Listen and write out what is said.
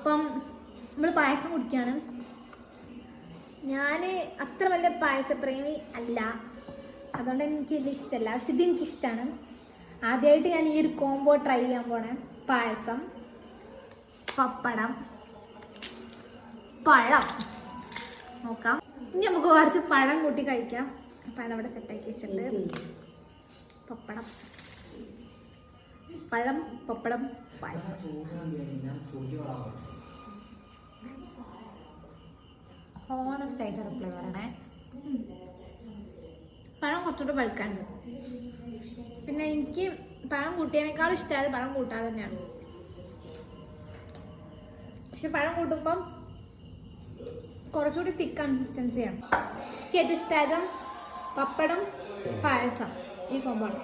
അപ്പം നമ്മൾ പായസം കുടിക്കുകയാണ്. ഞാൻ അത്ര വലിയ പായസപ്രേമി അല്ല, അതുകൊണ്ട് എനിക്ക് വലിയ ഇഷ്ടമല്ല. പക്ഷെ ഇത് എനിക്കിഷ്ടമാണ്. ആദ്യമായിട്ട് ഞാൻ ഈ ഒരു കോംബോ ട്രൈ ചെയ്യാൻ പോണേ. പായസം, പപ്പടം, പഴം. നോക്കാം. ഇനി നമുക്ക് കുറച്ച് പഴം കൂട്ടി കഴിക്കാം. പഴം അവിടെ സെറ്റാക്കി വെച്ചിട്ടുണ്ട്. പപ്പടം, പഴം, പപ്പടം, പായസം. ഹോണസ്റ്റ് ആയിട്ട് റിപ്ലൈ പറയണേ. പഴം കുറച്ചുകൂടെ പഴുക്കാണ്ട്. പിന്നെ എനിക്ക് പഴം കൂട്ടിയതിനേക്കാളും ഇഷ്ടമായത് പഴം കൂട്ടാതെ തന്നെയാണ്. പക്ഷെ പഴം കൂട്ടുമ്പം കുറച്ചുകൂടി തിക്ക് കൺസിസ്റ്റൻസിയാണ്. എനിക്ക് ഏറ്റവും ഇഷ്ടമായത് പപ്പടം, പായസം, ഈ കോമ്പാണ്.